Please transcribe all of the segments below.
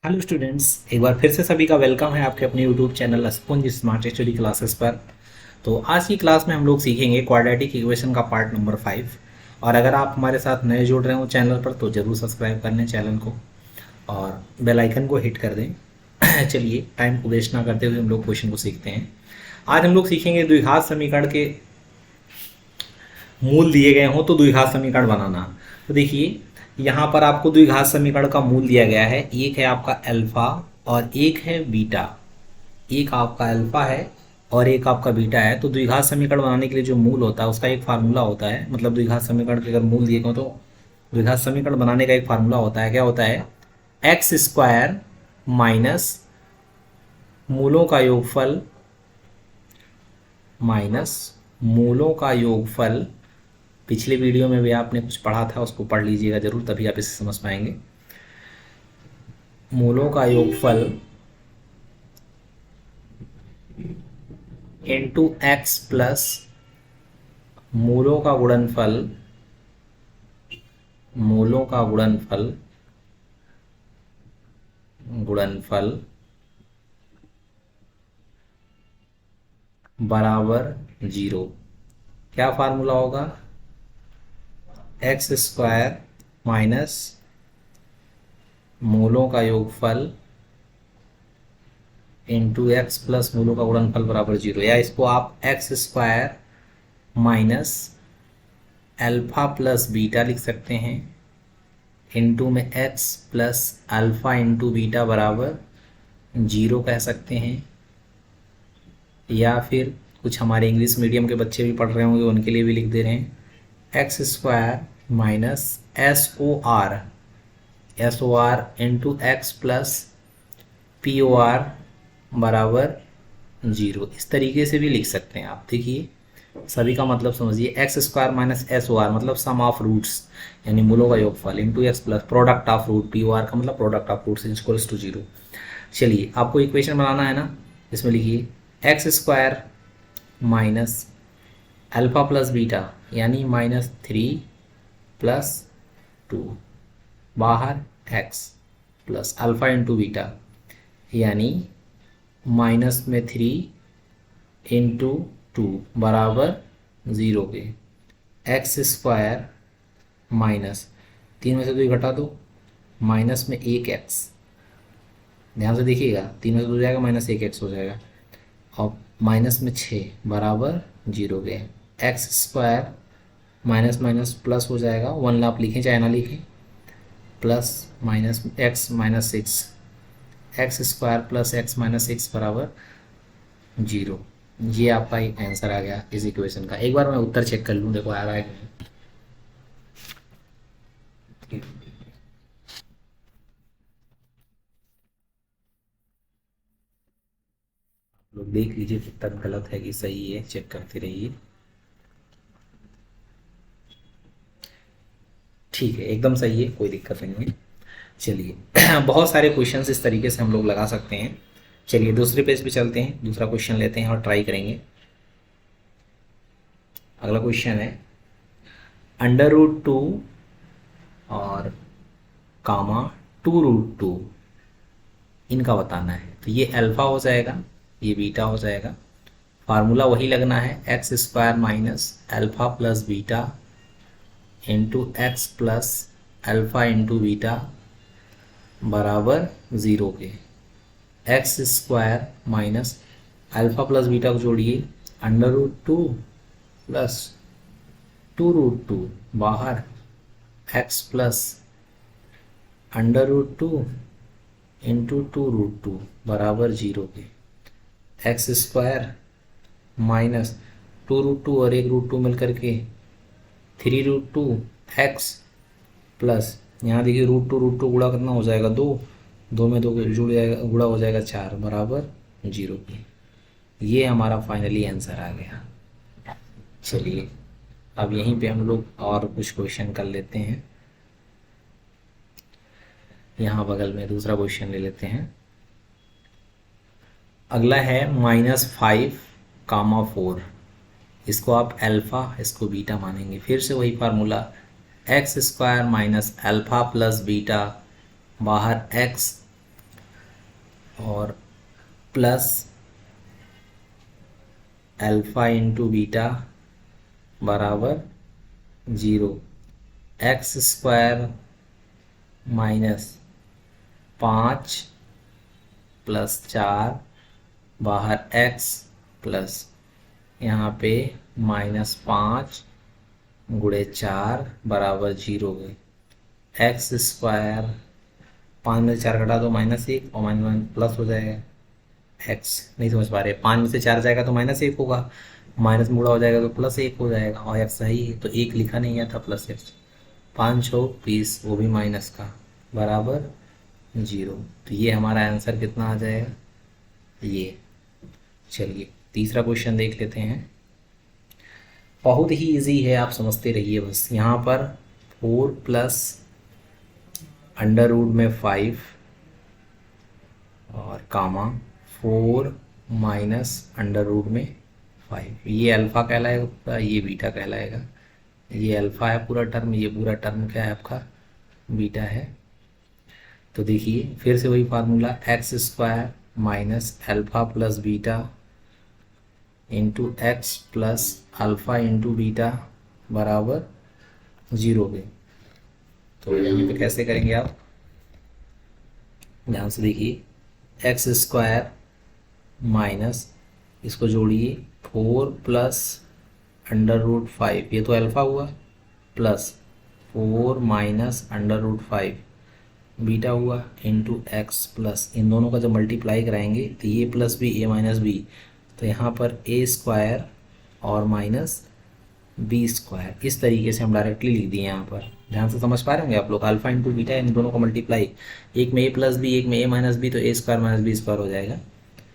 Hello students, एक बार फिर से सभी का वेलकम है आपके अपने YouTube channel sponge smart study classes पर। तो आज की क्लास में हम लोग सीखेंगे क्वाड्रेटिक इक्वेशन का पार्ट नंबर 5। और अगर आप हमारे साथ नए जुड़ रहे हो चैनल पर तो ज़रूर सब्सक्राइब कर लें चैनल को और बेल आइकन को हिट कर दें। चलिए टाइम को वेस्ट ना करते हुए हम लोग क्वेश्चन को सीखते हैं। आज हम लोग सीखेंगे द्विघात समीकरण के मूल दिए गए हों तो द्विघात समीकरण बनाना। तो देखिए, यहाँ पर आपको द्विघात समीकरण का मूल दिया गया है। एक है आपका अल्फा और एक है बीटा। एक आपका अल्फा है और एक आपका बीटा है। तो द्विघात समीकरण बनाने के लिए जो मूल होता है उसका एक फार्मूला होता है। मतलब द्विघात समीकरण के अगर मूल दिए गए तो द्विघात समीकरण बनाने का एक फार्मूला होता है। क्या होता है? एक्स स्क्वायर माइनस मूलों का योगफल माइनस मूलों का योगफल। पिछले वीडियो में भी आपने कुछ पढ़ा था, उसको पढ़ लीजिएगा जरूर, तभी आप इसे समझ पाएंगे। मूलों का योगफल इंटू एक्स प्लस मूलों का गुणनफल मूलों का गुणनफल गुणनफल बराबर जीरो। क्या फार्मूला होगा? एक्स स्क्वायर माइनस मूलों का योगफल इंटू एक्स प्लस मूलों का गुणनफल बराबर जीरो। या इसको आप x square minus alpha plus beta लिख सकते हैं, इंटू में x plus alpha into beta बराबर जीरो कह सकते हैं। या फिर कुछ हमारे इंग्लिश मीडियम के बच्चे भी पढ़ रहे होंगे, उनके लिए भी लिख दे रहे हैं X square minus S O R into X plus P O R बराबर जीरो। इस तरीके से भी लिख सकते हैं आप। देखिए, सभी का मतलब समझिए। X square minus S O R मतलब सम ऑफ रूट्स, यानी मूलों का योगफल, into X plus product of root, P O R का मतलब product of roots equals to zero. चलिए, आपको इक्वेशन बनाना है ना। इसमें लिखिए X square minus alpha plus beta यानी -3 + 2, बाहर X plus alpha into beta यानी -3 × 2 बराबर ज़ीरो के। एक्स स्क्वायर माइनस, तीन में से 2 घटा दो, माइनस में एक एक्स, ध्यान से देखिएगा, तीन में से 2 जाएगा, -1 एक्स हो जाएगा, और माइनस में 6 बराबर जीरो के। X square minus minus plus हो जाएगा, वन आप लिखें चाहे ना लिखें, plus minus x minus 6, x square plus x minus 6 बराबर जीरो। ये आपका एक आंसर आ गया इस इक्वेशन का। एक बार मैं उत्तर चेक कर लूँ, देखो आ रहा है कि नहीं। लोग देख लीजिए उत्तर गलत है कि सही है, चेक करते रहिए। ठीक है, एकदम सही है, कोई दिक्कत नहीं है। चलिए बहुत सारे क्वेश्चंस इस तरीके से हम लोग लगा सकते हैं। चलिए दूसरे पेज पे चलते हैं, दूसरा क्वेश्चन लेते हैं और ट्राई करेंगे। अगला क्वेश्चन है √2 और कामा 2√2 इनका बताना है। तो ये अल्फा हो जाएगा, ये बीटा हो जाएगा। फार्मूला वही लगना है, x square minus alpha plus beta into X plus alpha into beta बराबर ज़ीरो के। X square minus alpha plus beta को जोड़िए, √2 प्लस 2√2 बाहर एक्स प्लस √2 इंटू 2√2 बराबर जीरो के। एक्स स्क्वायर माइनस 2√2 और 1√2 मिलकर के 3√2 एक्स प्लस, यहाँ देखिए √2 गुणा करना हो जाएगा 2, 2 में 2 जुड़ जाएगा, गुणा हो जाएगा 4 बराबर जीरो के। ये हमारा फाइनली आंसर आ गया। चलिए अब यहीं पे हम लोग और कुछ क्वेश्चन कर लेते हैं। यहाँ बगल में दूसरा क्वेश्चन ले लेते हैं। अगला है -5, 4। इसको आप अल्फ़ा, इसको बीटा मानेंगे। फिर से वही formula, x square minus alpha plus beta बाहर एक्स और प्लस अल्फ़ा इंटू बीटा बराबर 0। एक्स स्क्वायर माइनस 5 प्लस 4 बाहर x प्लस यहाँ पे -5 गुणे 4 बराबर 0 है। एक्स स्क्वायर 5 में से 4 घटा दो -1 और माइनस प्लस हो जाएगा। एक्स नहीं समझ पा रहे, 5 में से 4 जाएगा तो -1 होगा, माइनस में गुणा हो जाएगा तो +1 हो जाएगा, और एक्स सही है तो 1 लिखा नहीं है था +x। 5 6 20 वो भी माइनस का बराबर 0। तो ये हमारा आंसर कितना आ जाएगा ये। चलिए तीसरा क्वेश्चन देख लेते हैं। बहुत ही इजी है, आप समझते रहिए बस। यहाँ पर 4 प्लस √5 और कामा 4 माइनस √5, ये अल्फ़ा कहलाएगा, ये बीटा कहलाएगा। ये अल्फ़ा है पूरा टर्म, ये पूरा टर्म क्या है आपका बीटा है। तो देखिए फिर से वही formula, x square minus alpha plus beta into X plus alpha into beta बराबर 0 पे। तो यहाँ पे कैसे करेंगे आप, ध्यान से देखिए, एक्स स्क्वायर माइनस इसको जोड़िए 4 प्लस √5, ये तो अल्फ़ा हुआ, प्लस 4 माइनस √5 बीटा हुआ इंटू एक्स प्लस, इन दोनों का जब मल्टीप्लाई कराएंगे तो ये प्लस बी ए माइनस बी, तो यहाँ पर ए स्क्वायर और माइनस बी स्क्वायर, इस तरीके से हम डायरेक्टली लिख दिए। यहाँ पर ध्यान से समझ पा रहे होंगे आप लोग, अल्फा इंटू बीटा, इन दोनों का मल्टीप्लाई, एक में ए प्लस बी एक में ए माइनस बी, तो ए स्क्वायर माइनस बी स्क्वायर हो जाएगा।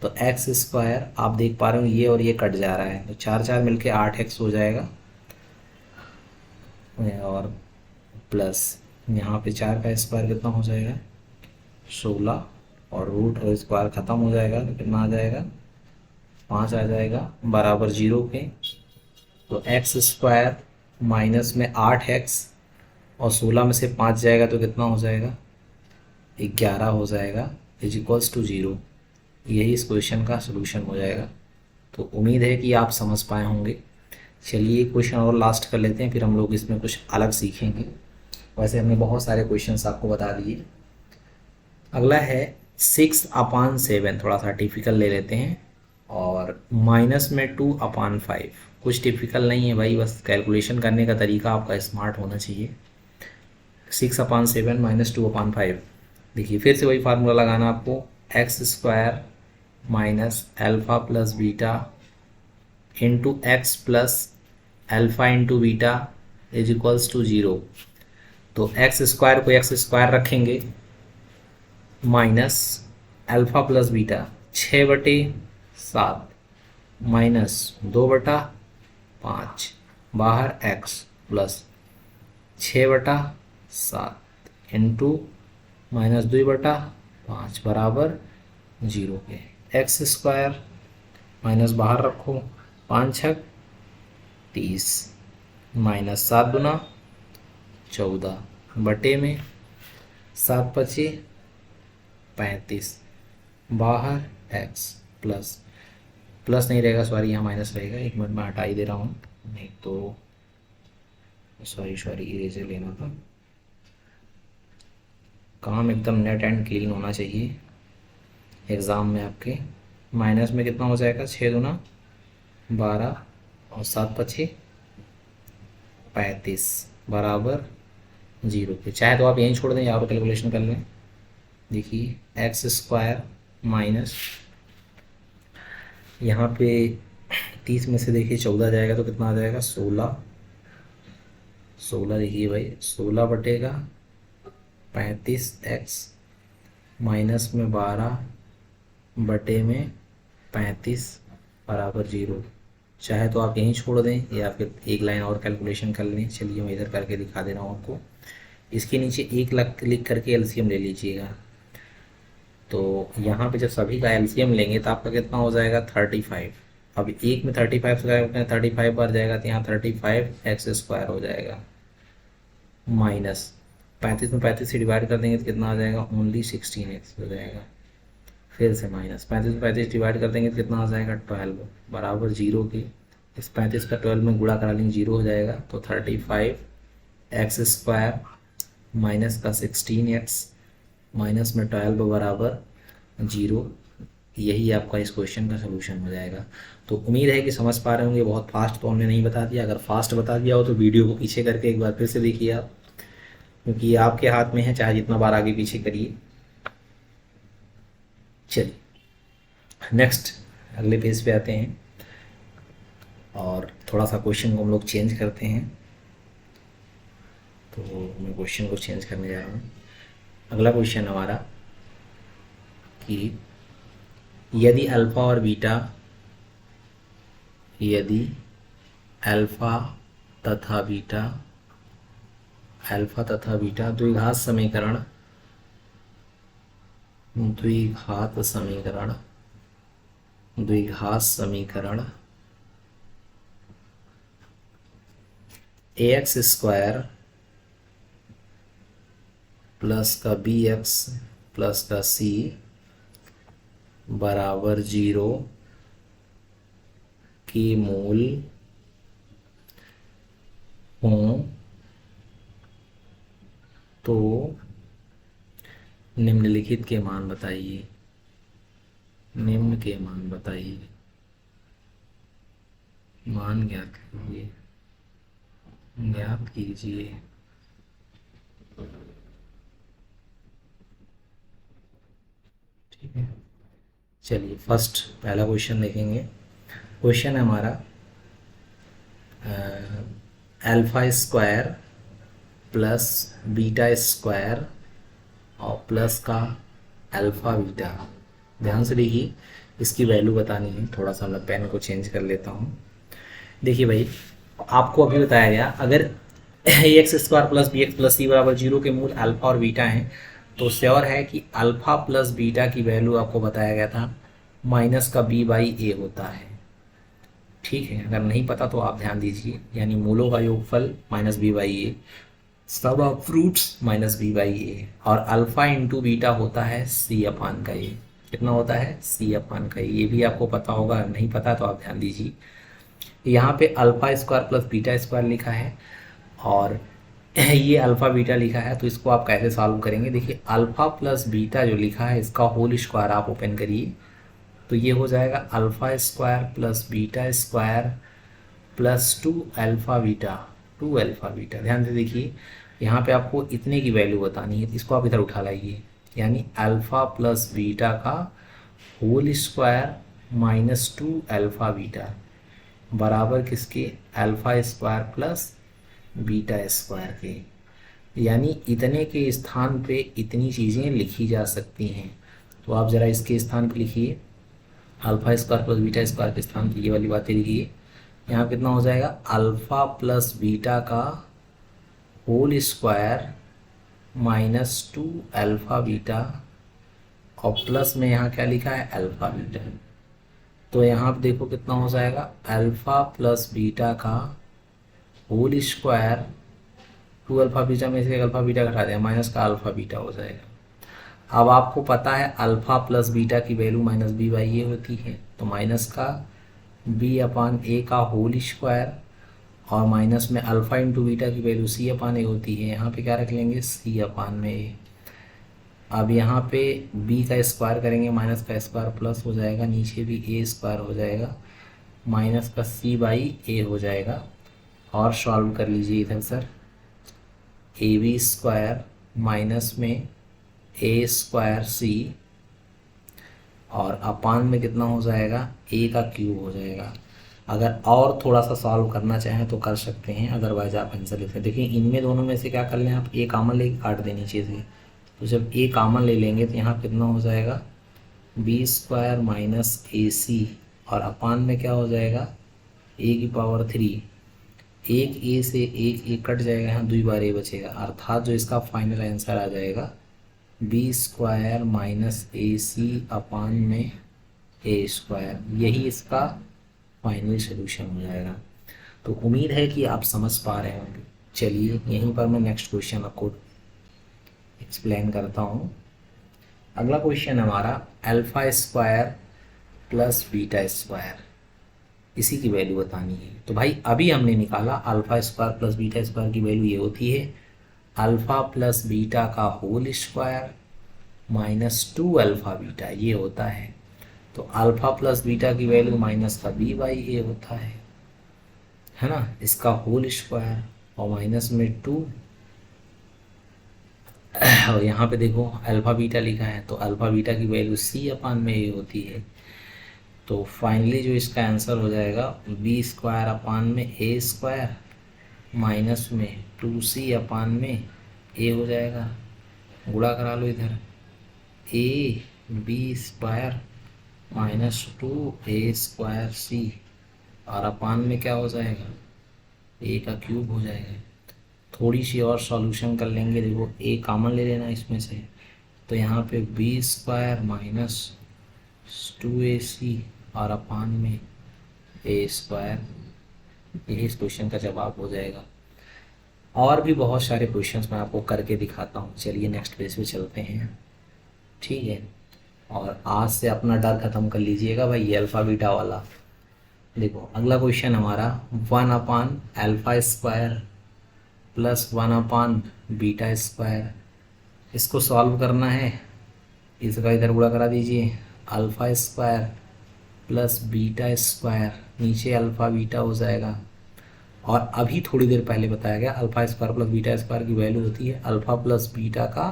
तो एक्स स्क्वायर आप देख पा रहे हो ये और ये कट जा रहा है, तो 4 4 मिलके 8x हो जाएगा, और प्लस यहाँ पे 4 का स्क्वायर कितना हो जाएगा 16, और रूट और स्क्वायर ख़त्म हो जाएगा तो कितना आ जाएगा 5 आ जाएगा बराबर 0 के। तो एक्स स्क्वायर माइनस में 8x और 16 में से 5 जाएगा तो कितना हो जाएगा 11 हो जाएगा, = 0। यही इस क्वेश्चन का सलूशन हो जाएगा। तो उम्मीद है कि आप समझ पाए होंगे। चलिए एक क्वेश्चन और लास्ट कर लेते हैं, फिर हम लोग इसमें कुछ अलग सीखेंगे। वैसे हमने बहुत सारे क्वेश्चंस आपको बता दिए। अगला है 6/7, थोड़ा सा टिपिकल ले लेते हैं, और माइनस में 2/5, कुछ टिपिकल नहीं है भाई, बस कैलकुलेशन करने का तरीका आपका स्मार्ट होना चाहिए। 6/7 माइनस 2/5, देखिए फिर से वही फार्मूला लगाना आपको, x square minus alpha plus beta into X plus alpha into beta = 0। तो एक्स स्क्वायर को एक्स स्क्वायर रखेंगे, minus alpha plus beta 6/7 minus 2/5 बाहर x प्लस 6/7 इंटू माइनस 2/5 बराबर 0 के। एक्स स्क्वायर माइनस बाहर रखो, 5 6 30 माइनस 7 दूना 14 बटे में 7 5 35 बाहर x प्लस नहीं रहेगा, सॉरी यहाँ माइनस रहेगा, 1 मिनट में हटा ही दे रहा हूँ, नहीं तो सॉरी इरेजर लेना था। काम एकदम नेट एंड क्लीन होना चाहिए एग्ज़ाम में आपके। माइनस में कितना हो जाएगा 6 दूना 12 और 7 5 35 बराबर 0 पे। चाहे तो आप यहीं छोड़ दें, यहाँ पर कैलकुलेशन कर लें। देखिए एक्स स्क्वायर माइनस यहाँ पे 30 में से देखिए 14 जाएगा तो कितना आ जाएगा 16 देखिए भाई 16 बटेगा 35x माइनस में 12 बटे में 35 बराबर 0। चाहे तो आप यहीं छोड़ दें या फिर एक लाइन और कैलकुलेशन कर लें। चलिए मैं इधर करके दिखा दे रहा हूँ आपको। इसके नीचे 1 लाख लिख करके एलसीएम ले लीजिएगा। तो यहाँ पे जब सभी का एलसीएम लेंगे तो आपका कितना हो जाएगा 35। अब एक में 35 से 35 बार जाएगा तो यहाँ 35x स्क्वायर हो जाएगा, माइनस 35 में 35 से डिवाइड कर देंगे तो कितना आ जाएगा ओनली 16x हो जाएगा। फिर से माइनस 35 डिवाइड कर देंगे तो कितना आ जाएगा 12 बराबर जीरो के। इस 35 का 12 में गुणा करा लेंगे जीरो हो जाएगा, तो 35 x² माइनस का 16x माइनस में 12 बराबर जीरो। यही आपका इस क्वेश्चन का सलूशन हो जाएगा। तो उम्मीद है कि समझ पा रहे होंगे। बहुत फास्ट तो हमने नहीं बता दिया, अगर फास्ट बता दिया हो तो वीडियो को पीछे करके एक बार फिर से देखिए आप, क्योंकि ये आपके हाथ में है, चाहे जितना बार आगे पीछे करिए। चलिए नेक्स्ट अगले पेज पे आते हैं और थोड़ा सा क्वेश्चन को हम लोग चेंज करते हैं। तो मैं क्वेश्चन को चेंज करने जा रहा हूँ। अगला क्वेश्चन हमारा कि यदि अल्फ़ा और बीटा, यदि अल्फ़ा तथा बीटा द्विघात समीकरण ax² प्लस का bx प्लस का c बराबर जीरो की मूल हों तो निम्नलिखित के मान बताइए। मान ज्ञात कीजिए। ठीक है, चलिए फर्स्ट पहला क्वेश्चन देखेंगे। क्वेश्चन है हमारा α² प्लस β² और प्लस का अल्फ़ा बीटा। ध्यान से देखिए, इसकी वैल्यू बतानी है। थोड़ा सा मैं पेन को चेंज कर लेता हूँ। देखिए भाई, आपको अभी बताया गया अगर ax² plus bx plus c बराबर जीरो के मूल अल्फ़ा और बीटा हैं, तो श्योर है कि अल्फ़ा प्लस बीटा की वैल्यू आपको बताया गया था माइनस का b/a होता है। ठीक है, अगर नहीं पता तो आप ध्यान दीजिए, यानी मूलों का योगफल माइनस b/a, सब ऑफ फ्रूट्स माइनस b/a, और अल्फ़ा इंटू बीटा होता है c/a। कितना होता है c/a। ये भी आपको पता होगा, नहीं पता तो आप ध्यान दीजिए। यहाँ पे α² प्लस β² लिखा है और ये अल्फ़ा बीटा लिखा है, तो इसको आप कैसे सॉल्व करेंगे। देखिए अल्फ़ा प्लस बीटा जो लिखा है इसका होल स्क्वायर आप ओपन करिए, तो ये हो जाएगा α² प्लस β² प्लस 2α बीटा। ध्यान से देखिए, यहाँ पे आपको इतने की वैल्यू बतानी है, इसको आप इधर उठा लाइए, यानी अल्फ़ा प्लस बीटा का होल स्क्वायर माइनस 2α बीटा बराबर किसके, α² प्लस β² के। यानी इतने के स्थान पे इतनी चीज़ें लिखी जा सकती हैं। तो आप ज़रा इसके स्थान पे लिखिए, α² प्लस β² के स्थान पे ये वाली बातें लिखिए। यहाँ कितना हो जाएगा, अल्फ़ा प्लस बीटा का होल स्क्वायर माइनस 2α बीटा और प्लस में यहाँ क्या लिखा है अल्फ़ा बीटा। तो यहाँ पे देखो कितना हो जाएगा, अल्फ़ा प्लस बीटा का होल स्क्वायर, 2α बीटा में से अल्फ़ा बीटा घटा दिया, माइनस का अल्फ़ा बीटा हो जाएगा। अब आपको पता है अल्फ़ा प्लस बीटा की वैल्यू माइनस b/a होती है, तो माइनस का b/a का होल स्क्वायर और माइनस में अल्फ़ा इंटू बीटा की वैल्यू c/a होती है। यहाँ पे क्या रख लेंगे c/a। अब यहाँ पे b का स्क्वायर करेंगे, माइनस का स्क्वायर प्लस हो जाएगा, नीचे भी a² हो जाएगा, माइनस का c/a हो जाएगा। और सॉल्व कर लीजिए इधर सर, ab² माइनस में a² c और अपान में कितना हो जाएगा, a का क्यूब हो जाएगा। अगर और थोड़ा सा सॉल्व करना चाहें तो कर सकते हैं, अदरवाइज आप आंसर लिखें। देखिए इनमें दोनों में से क्या कर लें आप, a कॉमन लेके काट दें नीचे से, तो जब a कॉमन ले लेंगे तो यहाँ कितना हो जाएगा b² माइनस ac और अपान में क्या हो जाएगा a⁻3। एक a से एक a कट जाएगा, यहाँ 2 बार a बचेगा, अर्थात जो इसका फाइनल आंसर आ जाएगा b² माइनस ac अपान में a²। यही इसका फाइनल सॉल्यूशन हो जाएगा। तो उम्मीद है कि आप समझ पा रहे होंगे। चलिए यहीं पर मैं नेक्स्ट क्वेश्चन आपको एक्सप्लेन करता हूँ। अगला क्वेश्चन हमारा alpha square plus beta square, इसी की वैल्यू बतानी है। तो भाई अभी हमने निकाला alpha square plus beta square की वैल्यू ये होती है अल्फा प्लस बीटा का whole square minus 2 alpha beta, ये होता है। तो अल्फा प्लस बीटा की वैल्यू माइनस का बी बाई ए होता है ना, इसका होल स्क्वायर और माइनस में 2, और यहाँ पे देखो अल्फा बीटा लिखा है तो अल्फा बीटा की वैल्यू सी अपान में ए होती है। तो फाइनली जो इसका आंसर हो जाएगा बी स्क्वायर अपान में ए स्क्वायर माइनस में 2c अपान में ए हो जाएगा। गुणा करा लो इधर, a b square minus 2a square c, और अपान में क्या हो जाएगा ए का क्यूब हो जाएगा। थोड़ी सी और सॉल्यूशन कर लेंगे, देखो ए कॉमन ले लेना इसमें से, तो यहाँ पे बी स्क्वायर माइनस 2ac और अपान में ए स्क्वायर, यही इस क्वेश्चन का जवाब हो जाएगा। और भी बहुत सारे क्वेश्चंस मैं आपको करके दिखाता हूँ। चलिए नेक्स्ट पेज पे चलते हैं, ठीक है। और आज से अपना डर ख़त्म कर लीजिएगा भाई ये अल्फ़ा बीटा वाला। देखो अगला क्वेश्चन हमारा 1 upon alpha square plus 1 upon beta square, इसको सॉल्व करना है। इसका इधर गुणा करा दीजिए, alpha square plus beta square, नीचे अल्फ़ा बीटा हो जाएगा। और अभी थोड़ी देर पहले बताया गया alpha square plus beta square की वैल्यू होती है अल्फ़ा प्लस बीटा का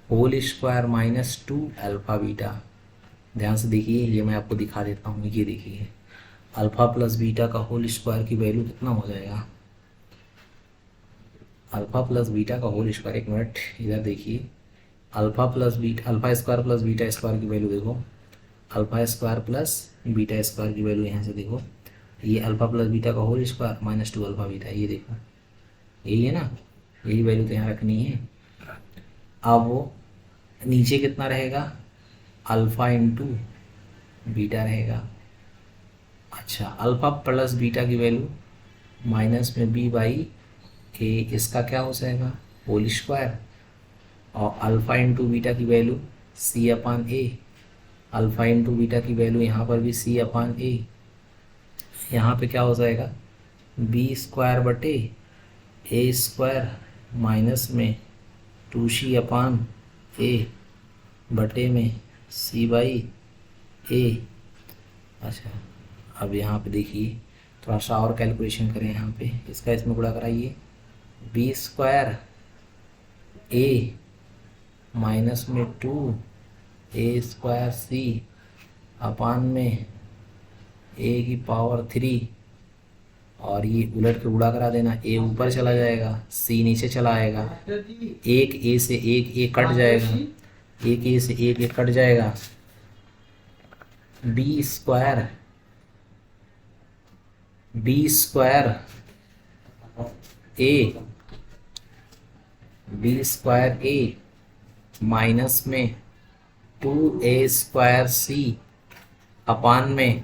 whole square minus 2 alpha beta. ध्यान से देखिए, ये मैं आपको दिखा देता हूँ, ये देखिए अल्फ़ा प्लस बीटा का होल स्क्वायर की वैल्यू कितना हो जाएगा, अल्फ़ा प्लस बीटा का होल स्क्वायर, एक मिनट इधर देखिए, alpha square plus beta square की वैल्यू देखो, alpha square plus beta square की वैल्यू यहाँ से देखो, ये अल्फ़ा प्लस बीटा का whole square minus 2 alpha beta, ये देखो यही है ना, यही वैल्यू तो यहाँ रखनी है। अब वो नीचे कितना रहेगा, अल्फ़ा इंटू बीटा रहेगा। अच्छा, अल्फ़ा प्लस बीटा की वैल्यू माइनस में बी बाई ए, इसका क्या हो जाएगा होल स्क्वायर, और अल्फ़ा इंटू बीटा की वैल्यू सी अपान ए, अल्फ़ा इंटू बीटा की वैल्यू यहाँ पर भी सी अपान ए, यहाँ पे क्या हो जाएगा बी स्क्वायर बटे ए स्क्वायर माइनस में 2c अपान ए बटे में सी बाई ए। अच्छा, अब यहाँ पे देखिए थोड़ा सा और कैलकुलेशन करें, यहाँ पे इसका इसमें गुणा कराइए, बी स्क्वायर ए माइनस में 2a स्क्वायर सी अपान में ए की पावर 3, और ये उलट के गुणा करा देना, ए ऊपर चला जाएगा सी नीचे चला आएगा, एक ए से एक ए कट जाएगा, एक ए से एक ए कट जाएगा, बी स्क्वायर ए माइनस में 2a स्क्वायर सी अपान में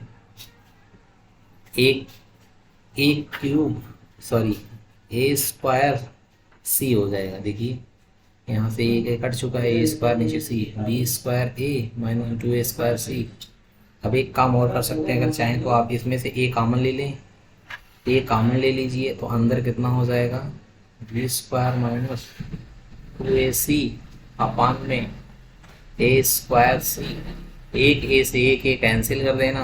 एक क्यूब सॉरी ए स्क्वायर सी हो जाएगा। देखिए यहाँ से एक कट चुका है, ए स्क्वायर नीचे सी, बी स्क्वायर ए माइनस 2a स्क्वायर सी। अब एक काम और कर सकते हैं, अगर चाहें तो आप इसमें से ए कॉमन ले लें, ए कॉमन ले लीजिए तो अंदर कितना हो जाएगा बी स्क्वायर माइनस 2ac अपान में ए स्क्वायर सी, एक ए से एक ए कैंसिल कर देना,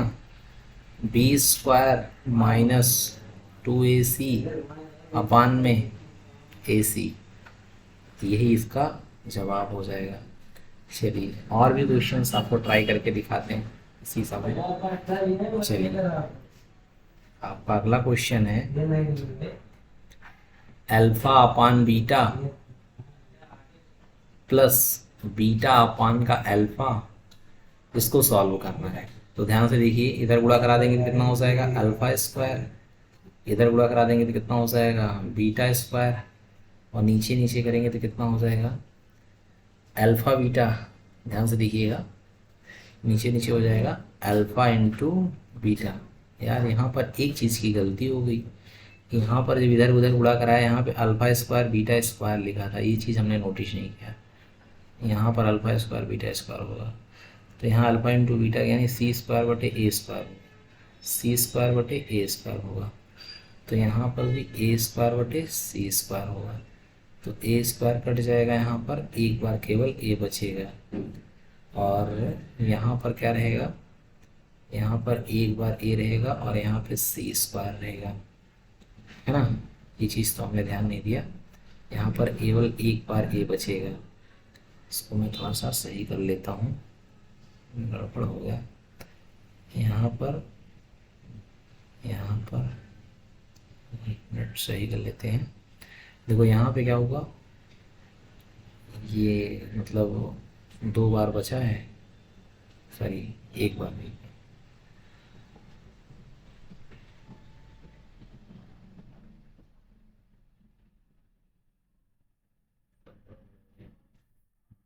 बी स्क्वायर माइनस 2ac अपान में ac, यही इसका जवाब हो जाएगा। चलिए और भी क्वेश्चंस आपको ट्राई करके दिखाते हैं इसी समय। चलिए आपका अगला क्वेश्चन है अल्फा अपान बीटा प्लस बीटा अपान का अल्फा, इसको सॉल्व करना है। तो ध्यान से देखिए, इधर गुणा करा देंगे तो कितना हो जाएगा अल्फा स्क्वायर, इधर गुणा करा देंगे तो कितना हो जाएगा बीटा स्क्वायर, और नीचे नीचे करेंगे तो कितना हो जाएगा अल्फा बीटा। ध्यान से देखिएगा, नीचे नीचे हो जाएगा अल्फा इंटू बीटा। यार यहाँ पर एक चीज़ की गलती हो गई, यहाँ पर जब इधर उधर गुणा कराया यहाँ पे अल्फा स्क्वायर बीटा स्क्वायर लिखा था, ये चीज़ हमने नोटिस नहीं किया। यहाँ पर अल्फा स्क्वायर बीटा स्क्वायर होगा, तो यहाँ अल्फा इंटू बीटा यानी सी स्क्वायर बटे ए स्क्वायर, सी स्क्वायर बटे ए स्क्वायर होगा, तो यहाँ पर भी ए स्क्वायर बटे सी स्क्वायर होगा, तो ए स्क्वायर कट जाएगा, यहाँ पर एक बार केवल ए बचेगा, और यहाँ पर क्या रहेगा, यहाँ पर एक बार ए रहेगा और यहाँ पे सी स्क्वायर रहेगा, है ना। ये चीज़ तो हमने ध्यान नहीं दिया, यहाँ पर केवल एक बार ए बचेगा। इसको मैं थोड़ा सा सही कर लेता हूँ, गड़बड़ हो गया यहाँ पर, यहाँ पर एक मिनट सही कर लेते हैं। देखो यहाँ पे क्या होगा, ये मतलब दो बार बचा है, सॉरी एक बार नहीं,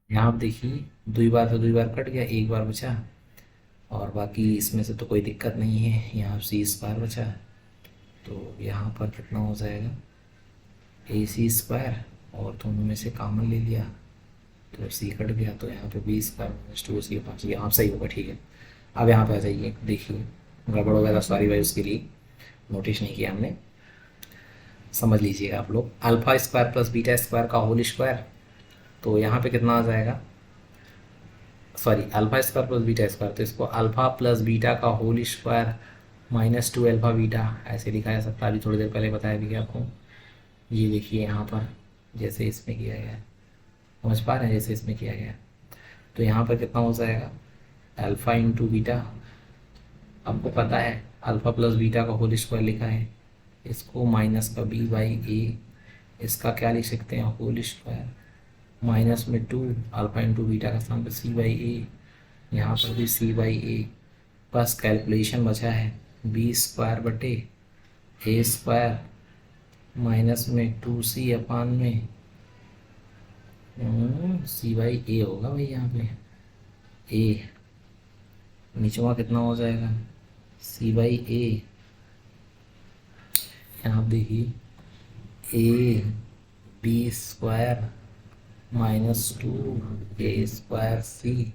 यहाँ आप देखिए दो बार तो दो बार कट गया, एक बार बचा, और बाकी इसमें से तो कोई दिक्कत नहीं है, यहाँ सी स्क्वायर बचा, तो यहाँ पर कितना हो जाएगा, ए सी स्क्वायर, और दोनों में से कॉमन ले लिया तो सी कट गया, तो यहाँ पे बी स्क्वायर माइनस टू सी 5, यहाँ सही होगा, ठीक है। अब यहाँ पे आ जाइए, देखिए गड़बड़ हो गया था, सॉरी भाई उसके लिए, नोटिस नहीं किया हमने, समझ लीजिएगा आप लोग। Alpha square plus beta square का होल स्क्वायर, तो यहाँ पे कितना आ जाएगा, sorry alpha square plus beta square, तो इसको अल्फा प्लस बीटा का whole square minus two alpha beta ऐसे लिखा जा सकता है, अभी थोड़ी देर पहले बताया भी आपको। ये देखिए यहाँ पर जैसे इसमें किया गया है, समझ पा रहे हैं, जैसे इसमें किया गया है, तो यहाँ पर कितना हो जाएगा, अल्फ़ा इंटू बीटा, आपको पता है अल्फ़ा प्लस बीटा का होल स्क्वायर लिखा है, इसको माइनस का बी बाई ए, इसका क्या लिख सकते हैं, होल स्क्वायर, माइनस में टू अल्फ़ा इंटू बीटा का स्थान पर सी बाई ए, यहाँ पर भी सी बाई ए, बस कैलकुलेशन बचा है बी स्क्वायर बटे ए स्क्वायर माइनस में टू सी अपान में सी बाई ए होगा भाई, यहाँ पे ए नीचवा कितना हो जाएगा, सी बाई ए, यहाँ देखिए a b square minus two a square c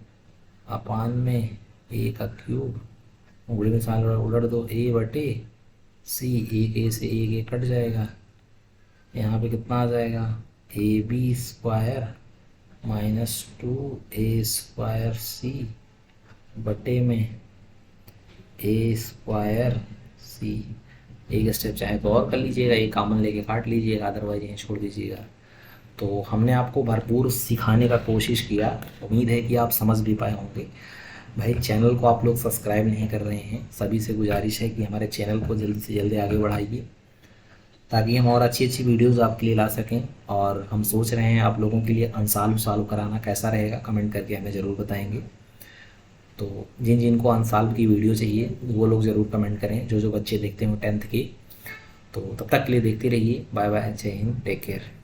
upon में ए का क्यूब, उड़े में साल उड़ दो, ए बटे सी, एक ए से एक ए कट जाएगा, यहाँ पे कितना आ जाएगा, a b square minus two a square c बटे में ए स्क्वायर सी, एक स्टेप चाहे तो और कर लीजिएगा, एक कॉमन लेके काट लीजिएगा, अदरवाइज यहीं छोड़ दीजिएगा। तो हमने आपको भरपूर सिखाने का कोशिश किया, उम्मीद है कि आप समझ भी पाए होंगे। भाई चैनल को आप लोग सब्सक्राइब नहीं कर रहे हैं, सभी से गुजारिश है कि हमारे चैनल को जल्दी से जल्दी आगे बढ़ाइए, ताकि हम और अच्छी अच्छी वीडियोज़ आपके लिए ला सकें। और हम सोच रहे हैं आप लोगों के लिए अनसॉल्व सॉल्व कराना, कैसा रहेगा कमेंट करके हमें ज़रूर बताएंगे। तो जिन जिन को अनसॉल्व की वीडियो चाहिए वो लोग ज़रूर कमेंट करें, जो जो बच्चे देखते हैं 10th के। तो तब तक के लिए देखते रहिए, बाय बाय, जय हिंद, टेक केयर।